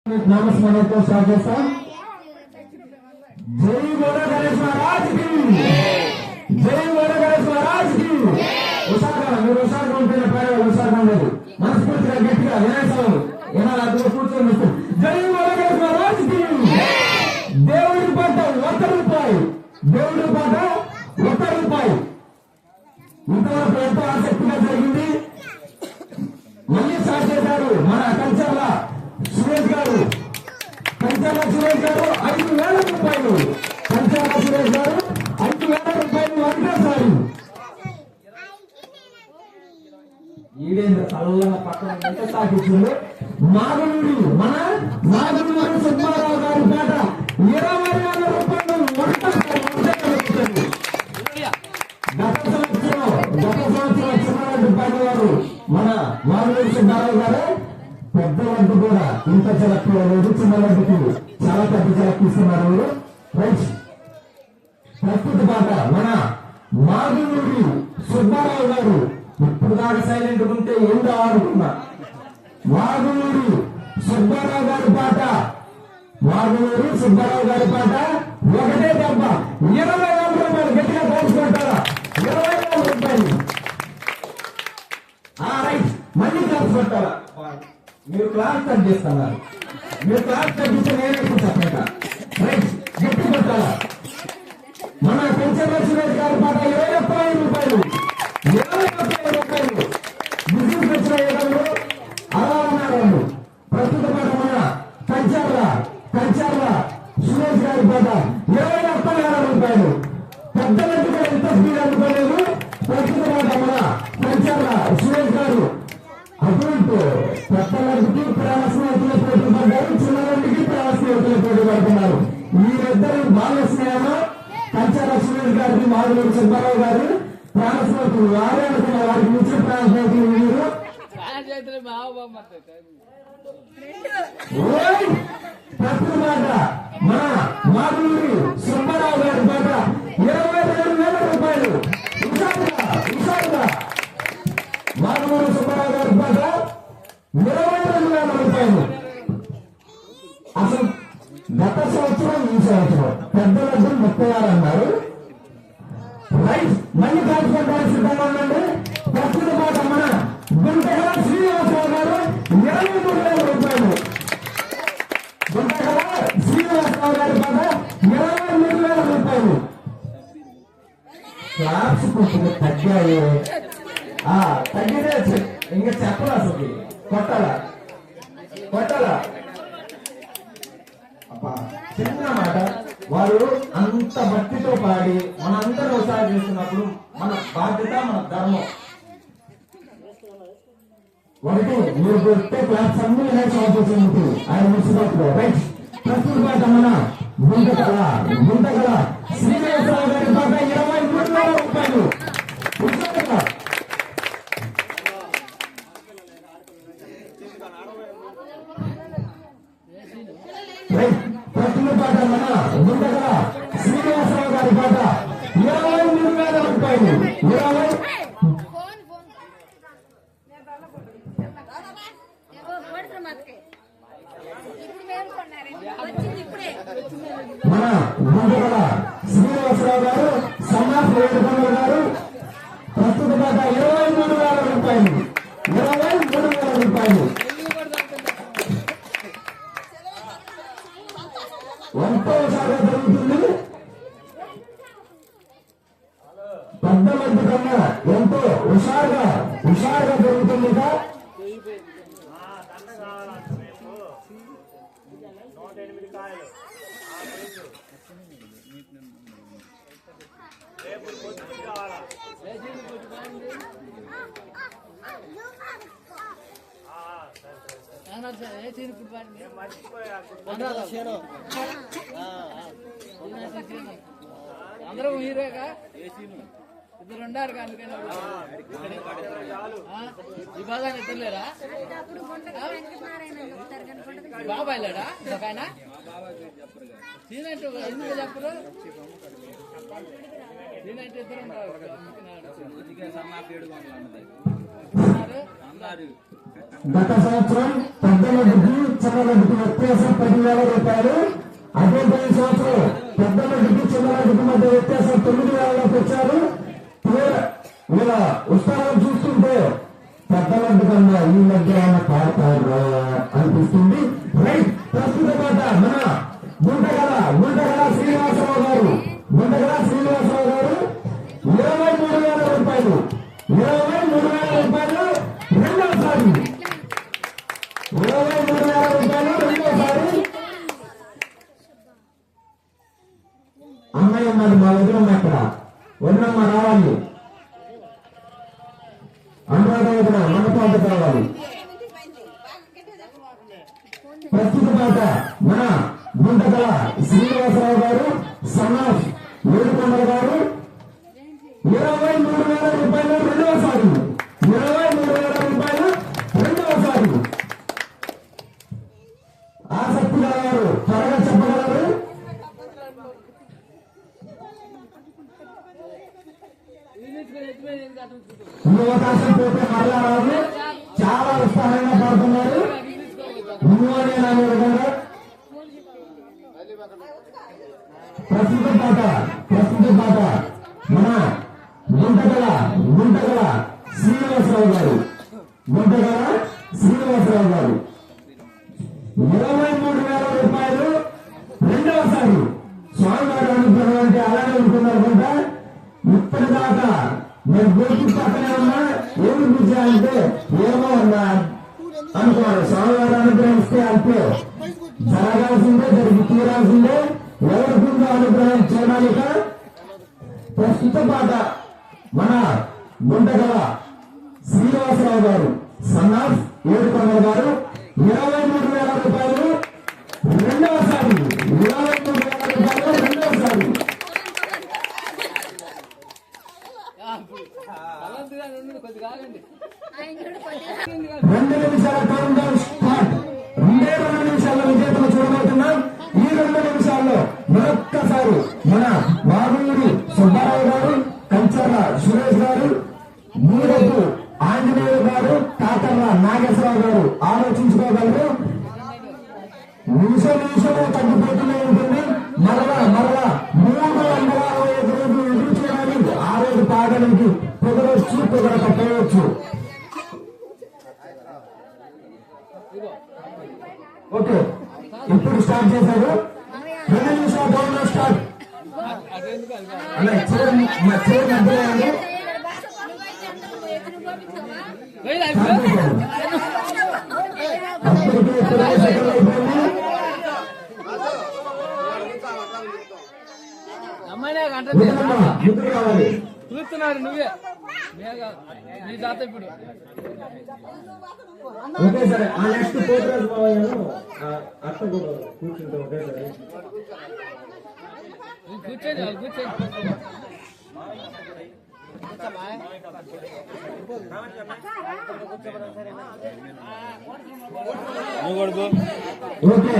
नामस्मरण को स्टार्ट करता जय बोलो गणेश महाराज की जय बोलो गणेश महाराज की మీరు ఉషాగా ఉంటేనే పేరు ఉషాగా ఉండదు మనస్ఫూర్తిగా గట్టిగా వినాయకుడు ఎలా అదుపు కూర్చొని జై బోలో గణేష్ మహారాజ్ కి దేవుడి పాట ₹1 దేవుడి పాట ₹1 ఇంతవరకు ఎంతో ఆసక్తిగా జరిగింది. మళ్ళీ స్టార్ట్ చేశారు మన కల్చర్ల సురేష్ గారు. కంచర్ల సురేష్ గారు ₹5,000 కంచర్ల సురేష్ గారు ₹5,000 ఒకటేసారి ఈడేంద్ర చల్లగా పక్కన ఎంత సాగించింది. నాగనూరి మన నాగనూరి సుబ్బారావు గారి పాట ₹20,000 గత సంవత్సరం చిన్నవాడి పాట వారు మన నాగనూరి సుబ్బారావు గారు పెద్ద వడ్డు కూడా ఇంత జలక్లేదు, చిన్న వడ్డుకి చాలా పెద్ద జలక్ ఇస్తున్నారు. రైట్ ప్రస్తుత పాట మన నాగనూరి సుబ్బారావు గారు. ఇప్పుడు దాకా సైలెంట్ ఉంటే ఏంటో ఆడుకున్నా. నాగనూరి సుబ్బారావు గారి పాట నాగనూరి సుబ్బారావు గారి పాట ఒకటే దెబ్బ ₹20,000 గట్టిగా పోల్చుకుంటారా? ₹20,000 రైట్ మళ్ళీ క్లాస్ పెట్టారా? మీరు క్లాస్ తగ్గిస్తున్నారు. మీరు క్లాస్ తగ్గిస్తే నేనే చెప్పేట రైట్ గట్టి పెట్టాలా? మన పెంచల సురేష్ గారి పాట ₹21,000 ₹20,000 బిజినెస్ వచ్చిన ఏడాలు అలా ఉన్నారు. ప్రస్తుత పాట మన కంచర్ల సురేష్ గారి పాట ₹21,000 పెద్దలకు కూడా ఎంత స్పీడ్ అందుకోలేదు. ప్రస్తుత పాట మన కంచర్ల సురేష్ గారు అటువంటి పెద్దలకి ప్రేమ స్నేహితులు పోటీ పడ్డారు, చిన్నవాళ్ళకి ప్రేమ స్నేహితులు పోటీ పడుతున్నారు. వీరిద్దరు బాల్య స్నేహం. కంచర్ల సురేష్ గారికి మాధురి సుబ్బారావు గారు ప్రాణ స్నేహితులు. వారే అనుకున్న వారికి మించిన ప్రాణ స్నేహితులు మీరు. ప్రస్తుత పాట మన మాధురి సుబ్బారావు గారి పాట ₹22,000 విశాఖగా మాధురి సుబ్బారావు గారి పాట ₹22,000. అసలు గత సంవత్సరం ఈ సంవత్సరం పెద్దలందరూ 36 అన్నారు. రైట్ మళ్ళీ కాల్చుకోవడానికి సిద్ధంగా ఉండండి. ప్రస్తుత పాట మన గుంటగల శ్రీనివాసరావు గారు ₹23,000. గుంటగల శ్రీనివాసరావు గారి పాట ₹23,000. క్లాప్స్ కొంచెం తగ్గాయి. తగ్గితే ఇంకా చెప్పరా? అసలు కొట్టాలా చిన్న మాట. వారు అంత భక్తితో పాడి మనందరూ ఒకసారి చేస్తున్నప్పుడు మన బాధ్యత, మన ధర్మం. ఒకటి మీరు కొట్టే క్లాస్ అన్ని సంవత్సరం ఆయన మున్సిపాలిటీలో. రైట్ ప్రస్తుత పాట మన గుంటగల శ్రీనివాసరావు గారి పాట ₹23,000. ప్రస్తుత పాట మన గుంటగల శ్రీనివాసరావు గారి పాట ₹23,000. మన గుంటగల శ్రీనివాసరావు గారు సమాజ్ వేడుకొండల గారు ప్రస్తుత పాట ₹23,000. ₹23,000 ఎంతో సాగా జరుగుతుంది. పెద్ద మధ్య కన్నా ఎంతో హుషారుగా జరుగుతుంది. అందరూ హీరోగా ఇద్దరు ఉండారు. అందుకని ఈ బాధ ఇద్దరులేరా? బాబాయ్ లేడా? ఒక ఆయన సీనంటే ఎందుకు చెప్పరు? సీనంటే ఇద్దరు ఉంటారు. గత సంవత్సరం పెద్ద లడ్డుకి చిన్న లడ్డుకి వ్యత్యాసం 10,000 రూపాయలు. అదే పోయిన సంవత్సరం పెద్ద లడ్డుకి చిన్న లడ్డుకి మధ్య వ్యత్యాసం 9,000 వచ్చారు. వీళ్ళ ఉత్సాహం చూస్తుంటే పెద్ద లడ్డు కన్నా ఈ లడ్డు ఏమైనా పాడతారు అనిపిస్తుంది. రైట్, ప్రస్తుత మాట మన గుంటగల శ్రీనివాసరావు గారు 23,000 రూపాయలు. 23,000 రూపాయలు రెండోసారి. 23,000 రూపాయలు రెండోసారి. అమ్మాయి ఉన్నది మా వదినమ్మ, ఇక్కడ వదినమ్మ రావాలి. అనురాధ వదిన మండపంత కావాలి. ప్రస్తుత మాట మన గుంటగల శ్రీనివాసరావు గారు సన్నాఫ్ ఏడుకొండల గారు 23,000 రూపాయలు రెండవసారి. 23,000 రూపాయలు రెండవసారి. ఆసక్తి గారు త్వరగా చెప్పగలరు. ఈ అవకాశం పోతే మరలా రాదు. చాలా ఉత్సాహంగా పాడుతున్నారు. ప్రస్తుత పాట మన గుంటగల శ్రీనివాసరావు గారు 23,000 రూపాయలు రెండవసారి. స్వామివారి అనుగ్రహం అంటే అలానే ఉంటున్నారు కొంత. ఇప్పటిదాకా నేను గోపు పక్కనే ఉన్నా ఏమి పూజ అంటే ఏమో అన్నా అనుకోవాలి. స్వామివారి అనుగ్రహిస్తే అంతే, జరగాల్సిందే, జరిగి తీరాల్సిందే. ఎవరికిందో అనుగ్రహం చేయాలిక. ప్రస్తుత పాట మన గుంటగల శ్రీనివాసరావు గారు సన్నాఫ్ ఏడుకొండల గారు 23,000 రూపాయలు రెండవసారి. 23,000 రూపాయలు రెండవసారి. 2 నిమిషాల కౌంట్ డౌన్ స్టార్ట్. 2 నిమిషాల్లో విజేతలు చూడబోతున్నాం. ఈ 2 నిమిషాల్లో మరొక్కసారి మన వాగులూరి సుబ్బారావు గారు, కంచర్ల సురేష్ గారు, మూడపు ఆంజనేయులు గారు, కాకర్ల నాగేశ్వరరావు గారు ఆలోచించుకోగలరు. నిమిషము తగ్గిపోతూనే ఉంటుంది. మరలా 365 రోజులు ఎదురు చేయాలి. ఆ రోజు పాడడానికి కుదరొచ్చు, కుదరకపోవచ్చు. ఓకే, ఇప్పుడు స్టార్ట్ చేశారు. 2 నిమిషాల డౌన్ స్టార్ట్. చూస్తున్నారు నువ్వే నీ జాత ఇప్పుడు. ఓకే సరే, ఆ నెక్స్ట్ పోతరాజు బాబు అత్త కూర్చుంటే ఓకే సరే. కూర్చోండి ఓకే,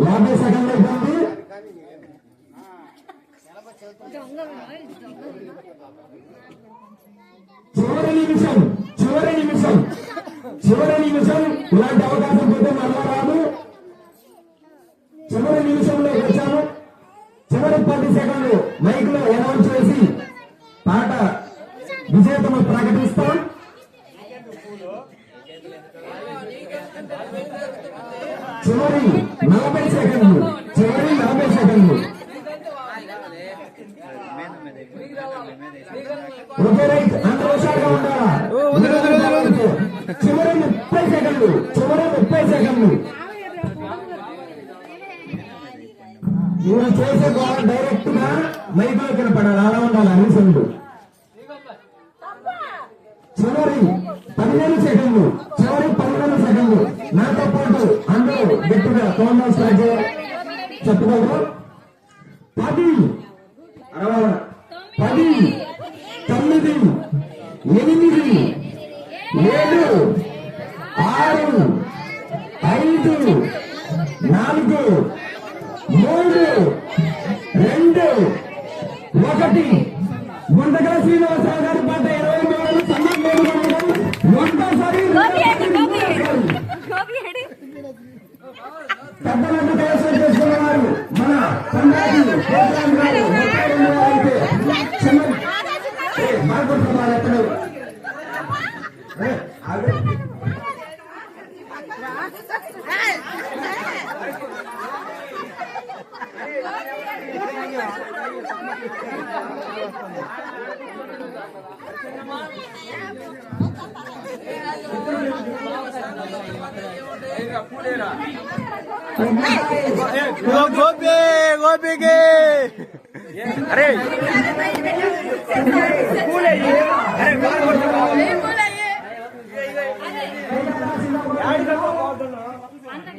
50 సెకండ్లు అయిపోయింది. చివరి నిమిషం ఇలాంటి అవకాశం పోతే మళ్ళా రాదు. చివరి నిమిషంలోకి వచ్చాము. చివరి 10 సెకండ్లు మైక్ లో అనౌన్స్ చేసి పాట విజేతను ప్రకటిస్తాం. చివరి 40 సెకండ్లు. ఓకే రైట్, అందరూ హుషారుగా ఉండాలా. చివరి 30 సెకండ్లు. మీరు చేసే ద్వారా డైరెక్ట్ గా మైక్ లో కనపడాలి, అలా ఉండాలి అన్ని సౌండ్. చివరి 15 సెకండ్లు. నాతో పాటు అందరూ గట్టిగా కౌంట్ స్టార్ట్ చేయాలి. చెప్పగలరు? 10 9 8 7 6 5 4 3 2 1. గుంటగల శ్రీనివాసరావు గారి పాట 23 గోపి గోపికి అరే అంత